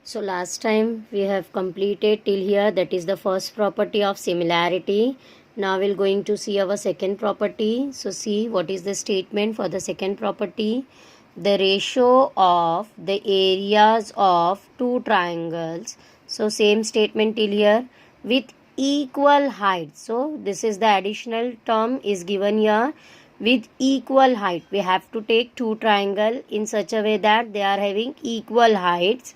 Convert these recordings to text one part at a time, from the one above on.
So last time we have completed till here, that is the first property of similarity. Now we're going to see our second property. So see what is the statement for the second property. The ratio of the areas of two triangles. So same statement till here with equal height. So this is the additional term is given here with equal height. We have to take two triangle in such a way that they are having equal heights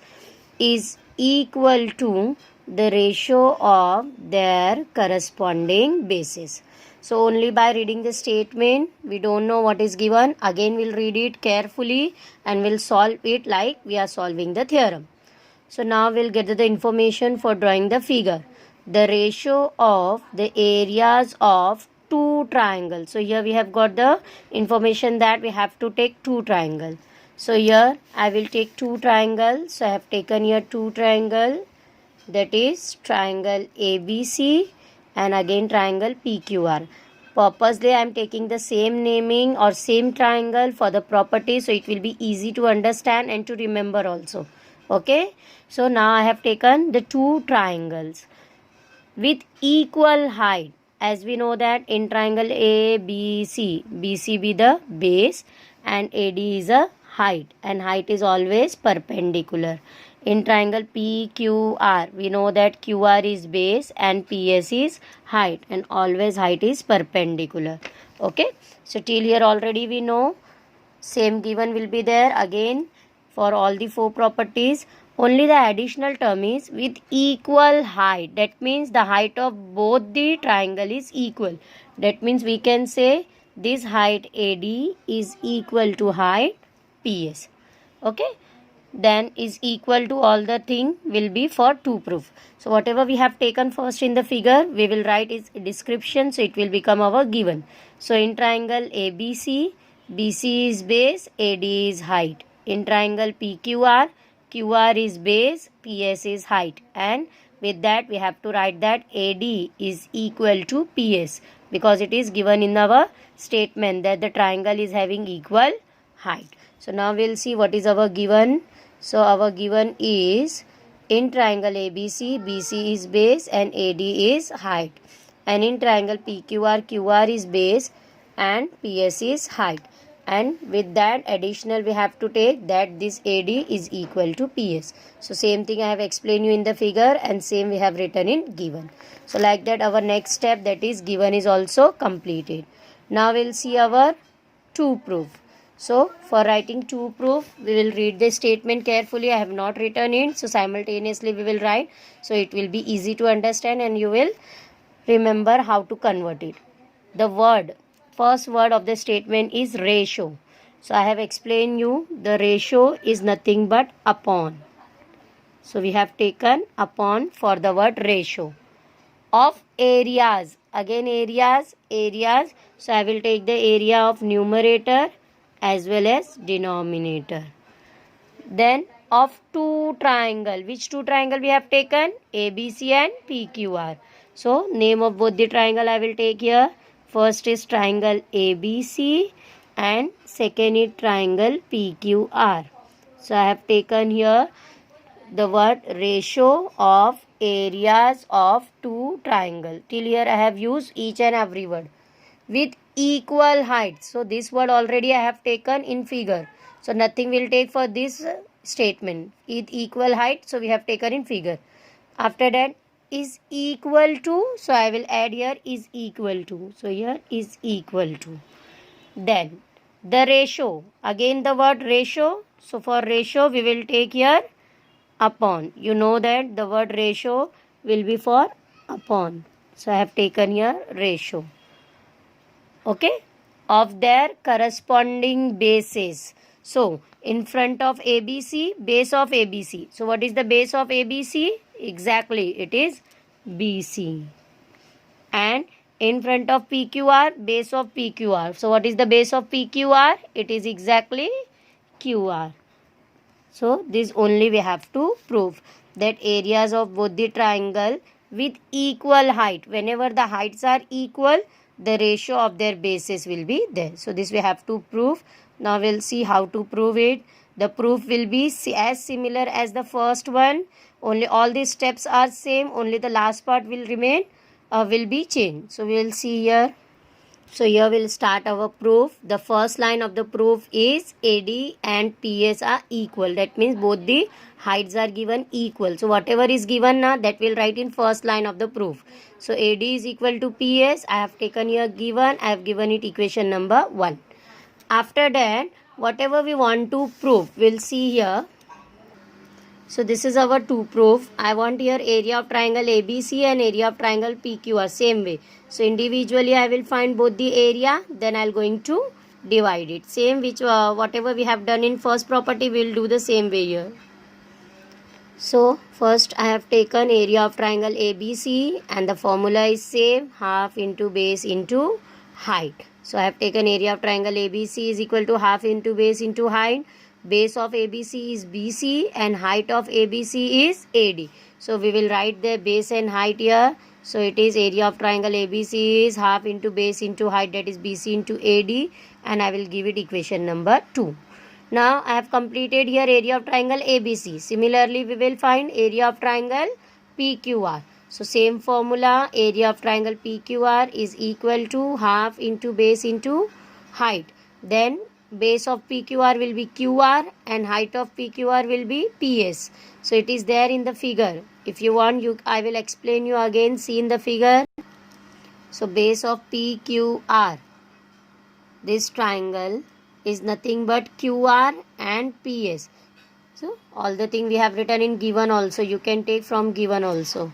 is equal to the ratio of their corresponding bases. So only by reading the statement, we don't know what is given. Again we'll read it carefully and we'll solve it like we are solving the theorem. So now we'll get the information for drawing the figure. The ratio of the areas of two triangles. So here we have got the information that we have to take two triangles. So here I will take two triangles. So I have taken here two triangle, that is triangle ABC and again triangle PQR. Purposely I am taking the same naming or same triangle for the property, so it will be easy to understand and to remember also. Okay, so now I have taken the two triangles with equal height. As we know that in triangle ABC, BC be the base and AD is a height, and height is always perpendicular. In triangle PQR, we know that QR is base and PS is height, and always height is perpendicular. Okay, so till here already we know. Same given will be there again for all the four properties. Only the additional term is with equal height. That means the height of both the triangle is equal. That means we can say this height AD is equal to height PS. Okay, then is equal to all the thing will be for two proof. So whatever we have taken first in the figure, we will write its description, so it will become our given. So in triangle ABC, BC is base, AD is height. In triangle PQR, QR is base, PS is height, and with that we have to write that AD is equal to PS because it is given in our statement that the triangle is having equal height. So now we'll see what is our given. So our given is in triangle ABC, BC is base and AD is height, and in triangle PQR, QR is base and PS is height, and with that additional we have to take that this AD is equal to PS. So same thing I have explained you in the figure and same we have written in given. So like that our next step, that is given, is also completed. Now we'll see our to proof. So for writing to proof, we will read the statement carefully. I have not written it, so simultaneously we will write, so it will be easy to understand and you will remember how to convert it. The first word of the statement is ratio. So I have explained you the ratio is nothing but upon. So we have taken upon for the word ratio. Of areas, again areas. So I will take the area of numerator as well as denominator. Then of two triangle, which two triangle we have taken? ABC and PQR. So name of both the triangle I will take here. First is triangle ABC and second is triangle PQR. So I have taken here the word ratio of areas of two triangle. Till here I have used each and every word with equal height. So this word already I have taken in figure, so nothing will take for this statement. With equal height, so we have taken in figure. After that is equal to, so I will add here is equal to. So here is equal to. Then the ratio, again the word ratio. So for ratio we will take here upon. You know that the word ratio will be for upon. So I have taken here ratio. Okay, of their corresponding bases. So in front of ABC, base of ABC. So what is the base of ABC? Exactly, it is BC. And in front of PQR, base of PQR. So what is the base of PQR? It is exactly QR. So this only we have to prove that areas of both the triangle with equal height. Whenever the heights are equal, the ratio of their bases will be there. So this we have to prove. Now we'll see how to prove it. The proof will be as similar as the first one. Only all these steps are same. Only the last part will remain, will be changed. So we will see here. So here we'll start our proof. The first line of the proof is AD and PS are equal. That means both the heights are given equal. So whatever is given now, that we'll write in first line of the proof. So AD is equal to PS. I have taken here given. I have given it equation number 1. After that, whatever we want to prove, we'll see here. So this is our two proof. I want here area of triangle ABC and area of triangle PQR same way. So individually I will find both the area, then I'll going to divide it. Same which whatever we have done in first property, we will do the same way here. So first I have taken area of triangle ABC and the formula is same, half into base into height. So I have taken area of triangle ABC is equal to half into base into height. Base of ABC is BC and height of ABC is AD. So we will write the base and height here. So it is area of triangle ABC is half into base into height, that is BC into AD, and I will give it equation number 2. Now I have completed here area of triangle ABC. Similarly we will find area of triangle PQR. So same formula, area of triangle PQR is equal to half into base into height. Then base of PQR will be QR and height of PQR will be PS. So it is there in the figure. If you want, I will explain you again. See in the figure. So base of PQR, this triangle is nothing but QR and PS. So all the thing we have written in given also. You can take from given also.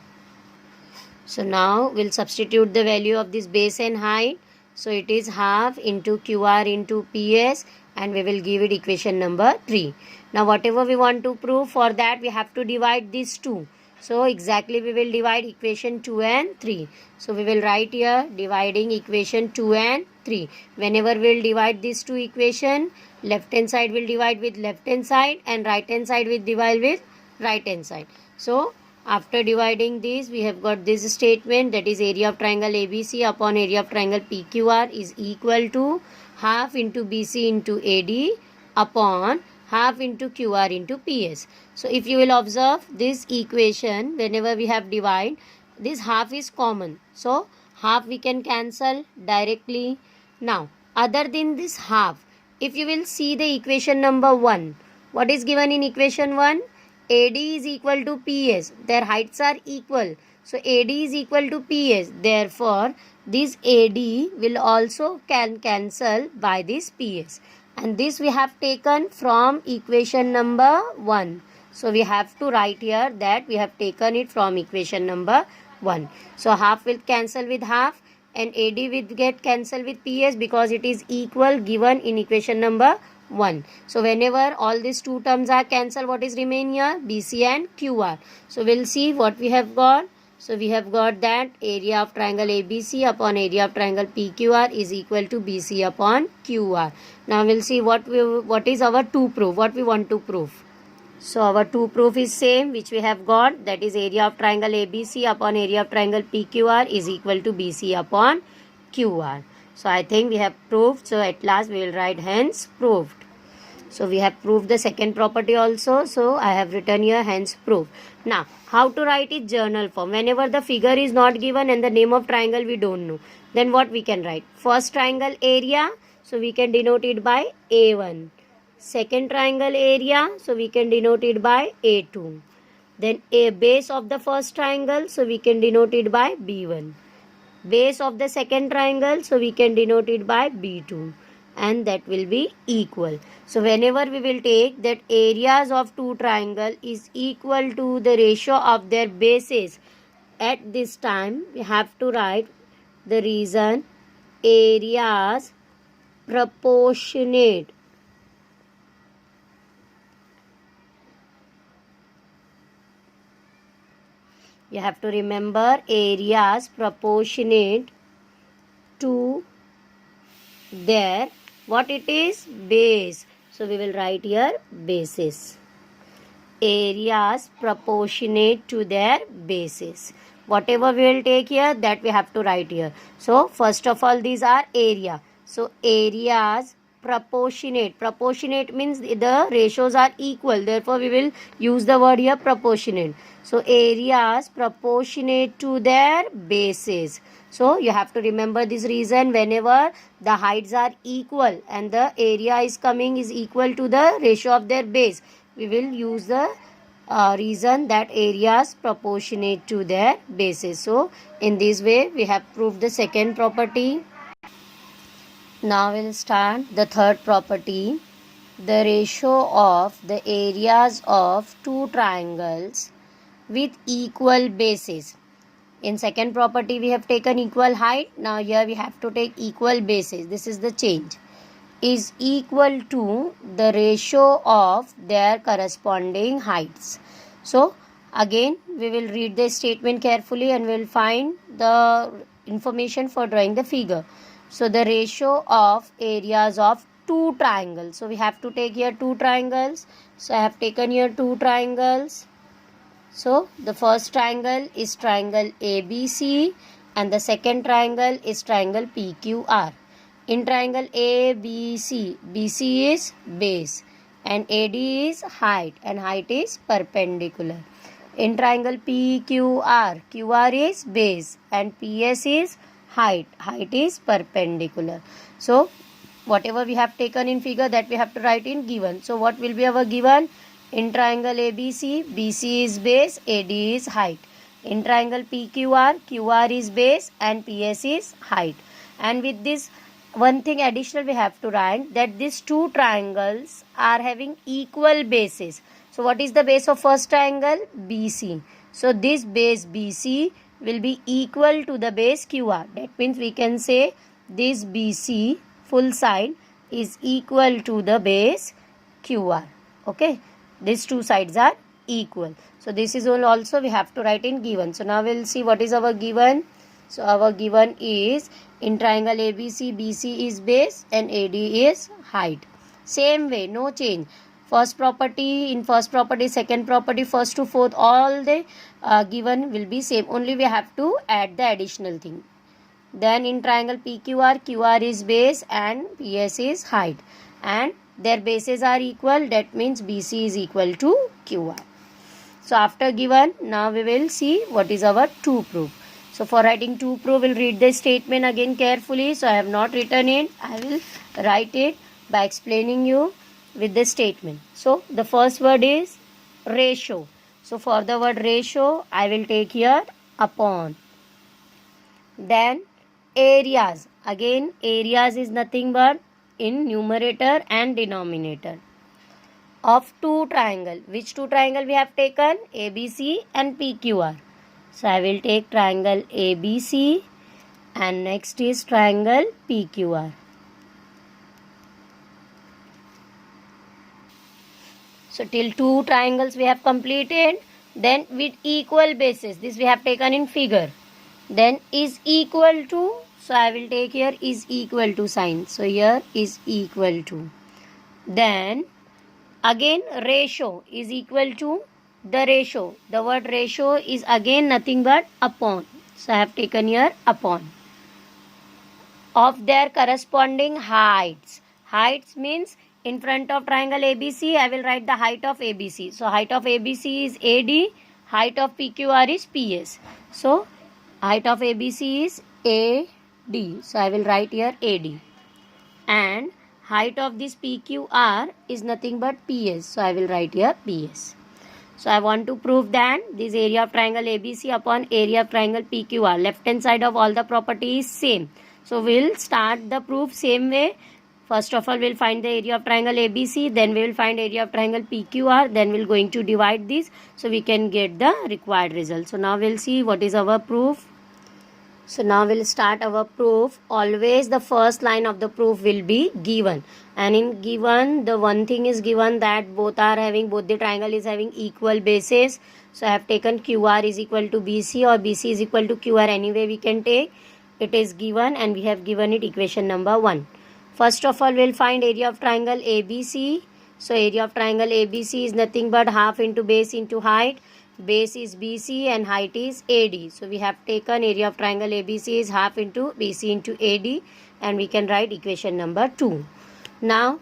So now we'll substitute the value of this base and height. So it is half into QR into PS, and we will give it equation number 3. Now whatever we want to prove, for that we have to divide these two. So exactly we will divide equation 2 and 3. So we will write here dividing equation 2 and 3. Whenever we will divide these two equation, left hand side will divide with left hand side and right hand side will divide with right hand side. So after dividing this, we have got this statement, that is area of triangle ABC upon area of triangle PQR is equal to half into BC into AD upon half into QR into PS. So if you will observe this equation, whenever we have divide, this half is common. So half we can cancel directly. Now other than this half, if you will see the equation number 1, what is given in equation 1? AD is equal to PS. Their heights are equal. So AD is equal to PS. Therefore, this AD will also can cancel by this PS. And this we have taken from equation number 1. So we have to write here that we have taken it from equation number 1. So half will cancel with half and AD will get cancelled with PS because it is equal given in equation number 1. So whenever all these two terms are cancelled, what is remain here? BC and QR. So we'll see what we have got. So we have got that area of triangle ABC upon area of triangle PQR is equal to BC upon QR. Now we'll see what is our two proof, what we want to prove. So our two proof is same which we have got, that is area of triangle ABC upon area of triangle PQR is equal to BC upon QR. So I think we have proved. So at last we will write hence proved. So we have proved the second property also. So I have written here hence proved. Now how to write it? Journal form. Whenever the figure is not given and the name of triangle we don't know, then what we can write? First triangle area, so we can denote it by A1. Second triangle area, so we can denote it by A2. Then a base of the first triangle, so we can denote it by B1. Base of the second triangle, so we can denote it by B2, and that will be equal. So whenever we will take that areas of two triangle is equal to the ratio of their bases, at this time we have to write the reason areas proportionate. You have to remember areas proportionate to their, what it is? Base. So we will write here bases. Areas proportionate to their bases. Whatever we will take here, that we have to write here. So first of all, these are area. So areas proportionate. Proportionate means the ratios are equal. Therefore, we will use the word here proportionate. So, areas proportionate to their bases. So, you have to remember this reason whenever the heights are equal and the area is equal to the ratio of their base. We will use the reason that areas proportionate to their bases. So, in this way, we have proved the second property. Now we'll start the third property. The ratio of the areas of two triangles with equal bases. In second property we have taken equal height. Now here we have to take equal bases. This is the change. Is equal to the ratio of their corresponding heights. So again we will read the statement carefully and we will find the information for drawing the figure. So the ratio of areas of two triangles. So we have to take here two triangles. So I have taken here two triangles. So the first triangle is triangle ABC and the second triangle is triangle PQR. In triangle ABC, BC is base and AD is height and height is perpendicular. In triangle PQR, QR is base and PS is height is perpendicular. So whatever we have taken in figure, that we have to write in given. So what will be our given? In triangle ABC, BC is base, AD is height. In triangle PQR, QR is base and PS is height. And with this one thing additional we have to write, that these two triangles are having equal bases. So what is the base of first triangle? BC. So this base BC will be equal to the base QR. That means we can say this BC full side is equal to the base QR. Okay. These two sides are equal. So this is all also we have to write in given. So now we'll see what is our given. So our given is in triangle ABC, BC is base and AD is height. Same way, no change. First property, in first property, second property, first to fourth, all the given will be same. Only we have to add the additional thing. Then in triangle PQR, QR is base and PS is height. And their bases are equal. That means BC is equal to QR. So after given, now we will see what is our to prove. So for writing to prove, we'll read the statement again carefully. So I have not written it. I will write it by explaining you with the statement. So the first word is ratio. So for the word ratio, I will take here upon. Then areas. Again, areas is nothing but in numerator and denominator of two triangle. Which two triangle we have taken? ABC and PQR. So I will take triangle ABC and next is triangle PQR. So till two triangles we have completed. Then with equal bases, this we have taken in figure. Then is equal to, so I will take here is equal to sign. So here is equal to. Then again ratio is equal to the ratio. The word ratio is again nothing but upon. So I have taken here upon. Of their corresponding heights. Heights means in front of triangle ABC, I will write the height of ABC. So height of ABC is AD, height of PQR is PS. So height of ABC is AD. So I will write here AD. And height of this PQR is nothing but PS. So I will write here PS. So I want to prove that this area of triangle ABC upon area of triangle PQR. Left hand side of all the property is same. So we'll start the proof same way. First of all, we'll find the area of triangle ABC. Then we will find area of triangle PQR. Then we're going to divide this so we can get the required result. So now we'll see what is our proof. So now we'll start our proof. Always the first line of the proof will be given. And in given, the one thing is given that both the triangle is having equal bases. So I have taken QR is equal to BC or BC is equal to QR. Anyway we can take. It is given and we have given it equation number 1. First of all, we'll find area of triangle ABC. So area of triangle ABC is nothing but half into base into height. Base is BC and height is AD. So we have taken area of triangle ABC is half into BC into AD and we can write equation number 2. Now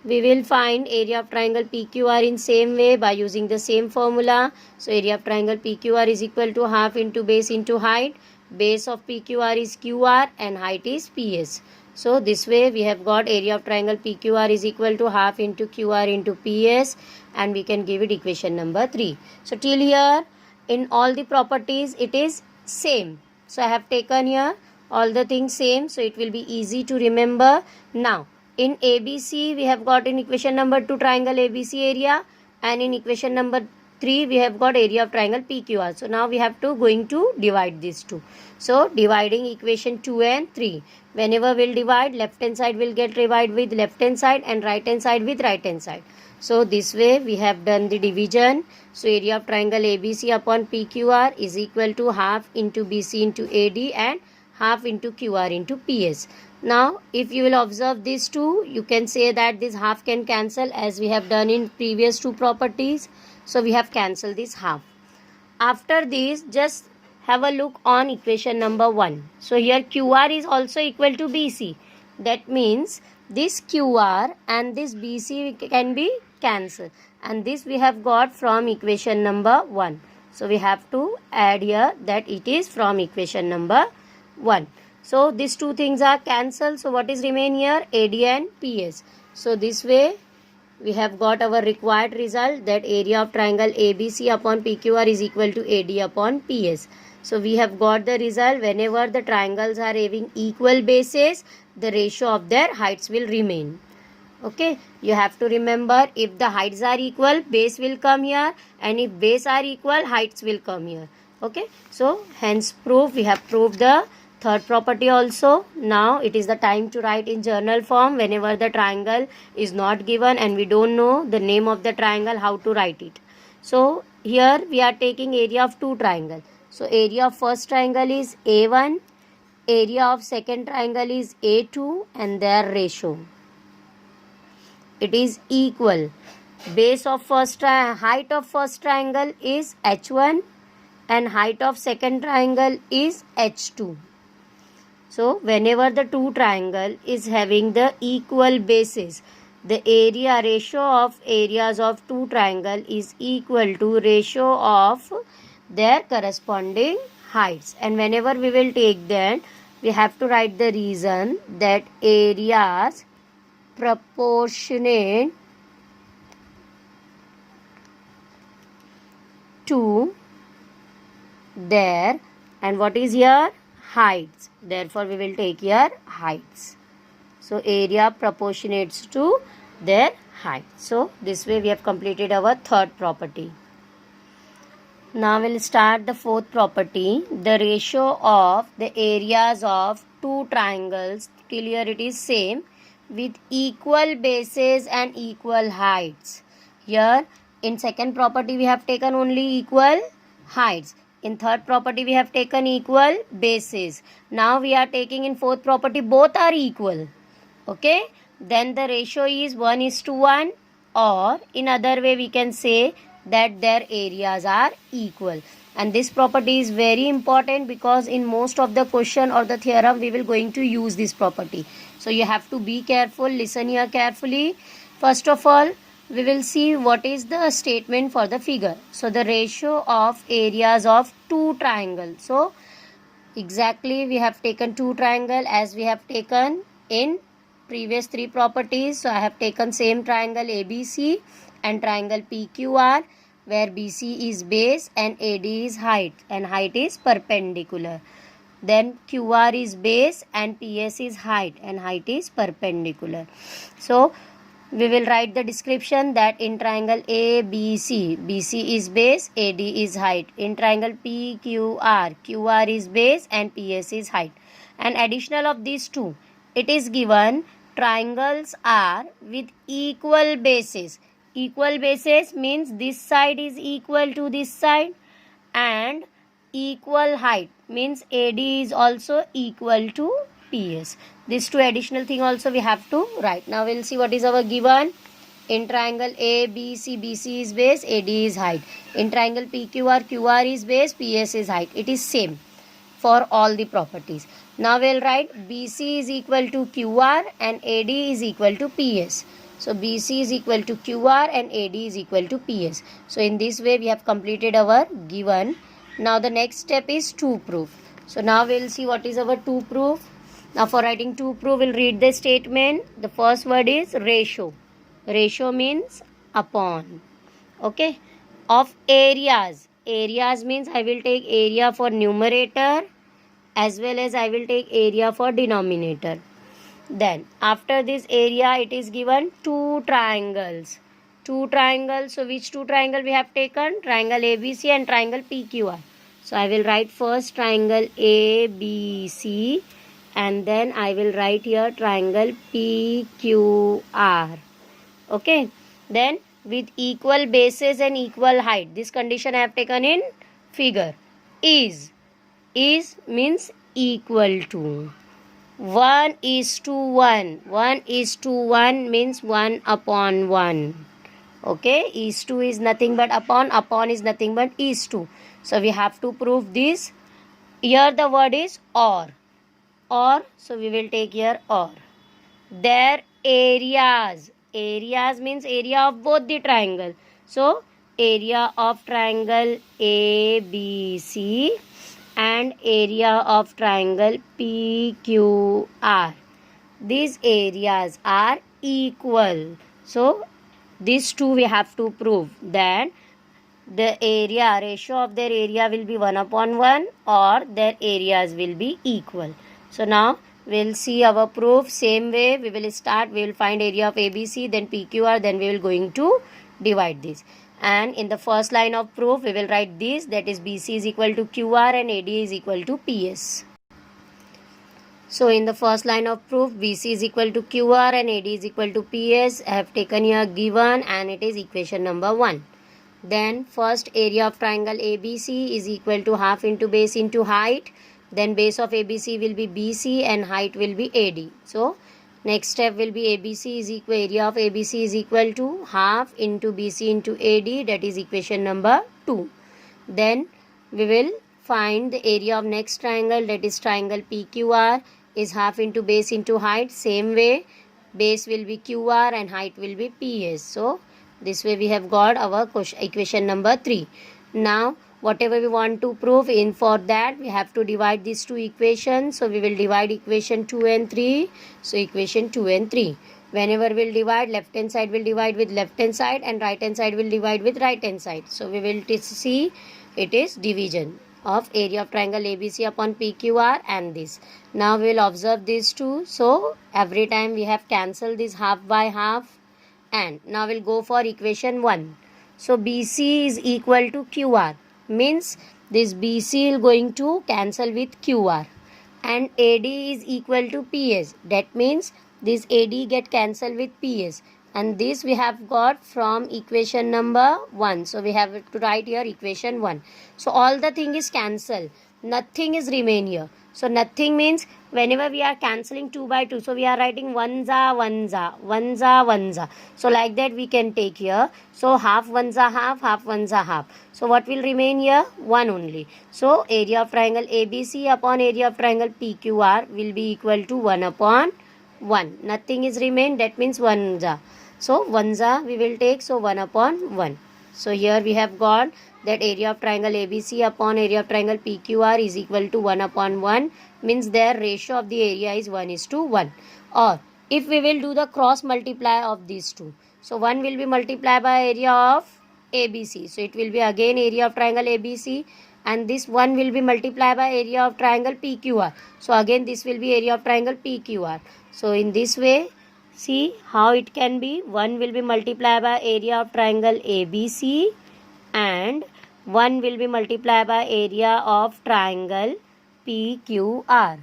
we will find area of triangle PQR in same way by using the same formula. So area of triangle PQR is equal to half into base into height. Base of PQR is QR and height is PS. So this way we have got area of triangle PQR is equal to half into QR into PS, and we can give it equation number 3. So till here in all the properties it is same. So I have taken here all the things same, so it will be easy to remember. Now in ABC we have got in equation number 2 triangle ABC area, and in equation number 3 we have got area of triangle PQR. So now we have to going to divide these two. So dividing equation 2 and 3. Whenever we'll divide, left hand side will get divided with left hand side and right hand side with right hand side. So this way we have done the division. So area of triangle ABC upon PQR is equal to half into BC into AD and half into QR into PS. Now if you will observe these two, you can say that this half can cancel as we have done in previous two properties. So we have cancelled this half. After this, just have a look on equation number 1. So here QR is also equal to BC. That means this QR and this BC can be cancelled, and this we have got from equation number 1. So we have to add here that it is from equation number 1. So these two things are cancelled. So what is remain here? AD and PS. So this way we have got our required result, that area of triangle ABC upon PQR is equal to AD upon PS. So we have got the result. Whenever the triangles are having equal bases, the ratio of their heights will remain. Okay, you have to remember, if the heights are equal, base will come here, and if base are equal, heights will come here. Okay, so hence proof, we have proved the third property also. Now it is the time to write in journal form whenever the triangle is not given and we don't know the name of the triangle, how to write it. So here we are taking area of two triangles. So area of first triangle is A1, area of second triangle is A2, and their ratio, it is equal. Base of height of first triangle is H1 and height of second triangle is H2. So whenever the two triangle is having the equal bases, the area ratio of areas of two triangle is equal to ratio of their corresponding heights. And whenever we will take that, we have to write the reason that areas proportionate to their, and what is here? Heights. Therefore we will take here heights. So area proportionates to their height. So this way we have completed our third property. Now we'll start the fourth property. The ratio of the areas of two triangles, till here it is same, with equal bases and equal heights. Here in second property we have taken only equal heights. In third property we have taken equal bases. Now we are taking in fourth property, both are equal. Okay, then the ratio is 1:1, or in other way we can say that their areas are equal. And this property is very important because in most of the question or the theorem we will going to use this property. So you have to be careful, listen here carefully. First of all, we will see what is the statement for the figure. So the ratio of areas of two triangles. So exactly we have taken two triangle as we have taken in previous three properties. So I have taken same triangle ABC and triangle PQR, where BC is base and AD is height, and height is perpendicular. Then QR is base and PS is height, and height is perpendicular. So we will write the description that in triangle ABC, BC is base, AD is height. In triangle PQR, QR is base and PS is height. And additional of these two, it is given triangles are with equal bases. Equal bases means this side is equal to this side, and equal height means AD is also equal to PS. These two additional thing also we have to write. Now we'll see what is our given. In triangle ABC, BC is base, AD is height. In triangle PQR, QR is base, PS is height. It is same for all the properties. Now we'll write BC is equal to QR and AD is equal to PS. So BC is equal to QR and AD is equal to PS. So in this way we have completed our given. Now the next step is to proof. So now we'll see what is our to proof. Now for writing to proof, we'll read the statement. The first word is ratio. Ratio means upon. Okay. Of areas. Areas means I will take area for numerator as well as I will take area for denominator. Then after this area, it is given two triangles. Two triangles. So which two triangle we have taken? Triangle ABC and triangle PQR. So I will write first triangle ABC and then I will write here triangle PQR. Okay. Then with equal bases and equal height. This condition I have taken in figure. Is means equal to. 1:1. 1:1 means 1 upon 1. Okay. Is to is nothing but upon. Upon is nothing but is to. So we have to prove this. Here the word is or. Or. So we will take here or. Their areas. Areas means area of both the triangle. So area of triangle ABC and area of triangle PQR. These areas are equal. So these two we have to prove that the area ratio of their area will be 1 upon 1 or their areas will be equal. So now we'll see our proof. Same way we will start. We will find area of ABC, then PQR, then we will going to divide this. And in the first line of proof, we will write this, that is BC is equal to QR and AD is equal to PS. So in the first line of proof, BC is equal to QR and AD is equal to PS. I have taken here given and it is equation number 1. Then first area of triangle ABC is equal to half into base into height. Then base of ABC will be BC and height will be AD. So next step will be ABC is equal, area of ABC is equal to half into BC into AD, that is equation number 2. Then we will find the area of next triangle, that is triangle PQR is half into base into height. Same way base will be QR and height will be PS. So this way we have got our equation number 3. Now whatever we want to prove, in for that we have to divide these two equations. So we will divide equation 2 and 3. So equation 2 and 3. Whenever we will divide, left hand side will divide with left hand side and right hand side will divide with right hand side. So we will see it is division of area of triangle ABC upon PQR and this. Now we will observe these two. So every time we have cancelled this half by half. And now we'll go for equation 1. So BC is equal to QR. Means this BC is going to cancel with QR and AD is equal to PS. That means this AD get cancelled with PS and this we have got from equation number 1. So we have to write here equation 1. So all the thing is cancelled. Nothing is remain here. So nothing means whenever we are cancelling 2 by 2. So we are writing 1za, 1za, 1za, 1za. So like that we can take here. So half 1za half, half 1za half. So what will remain here? 1 only. So area of triangle ABC upon area of triangle PQR will be equal to 1 upon 1. Nothing is remain. That means 1za. So 1za we will take. So 1 upon 1. So here we have got that area of triangle ABC upon area of triangle PQR is equal to 1 upon 1. Means their ratio of the area is 1:1. Or if we will do the cross multiply of these two. So 1 will be multiplied by area of ABC. So it will be again area of triangle ABC and this 1 will be multiplied by area of triangle PQR. So again this will be area of triangle PQR. So in this way, see how it can be. 1 will be multiplied by area of triangle ABC and 1 will be multiplied by area of triangle PQR.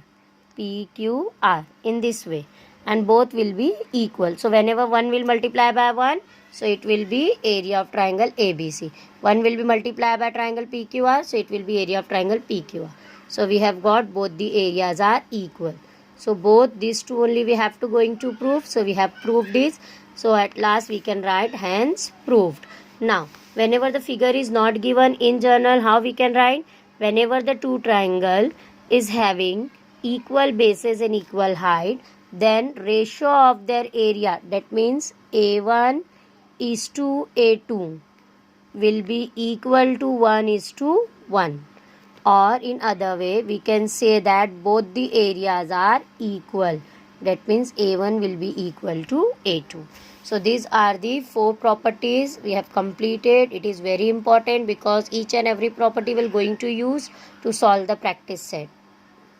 PQR in this way and both will be equal. So whenever 1 will multiply by 1, so it will be area of triangle ABC. 1 will be multiplied by triangle PQR, so it will be area of triangle PQR. So we have got both the areas are equal. So both these two only we have to going to prove. So we have proved this. So at last we can write hence proved. Now whenever the figure is not given in journal, how we can write? Whenever the two triangle is having equal bases and equal height, then ratio of their area, that means A1 is to A2 will be equal to 1 is to 1. Or in other way, we can say that both the areas are equal. That means A1 will be equal to A2. So these are the 4 properties we have completed. It is very important because each and every property we are going to use to solve the practice set.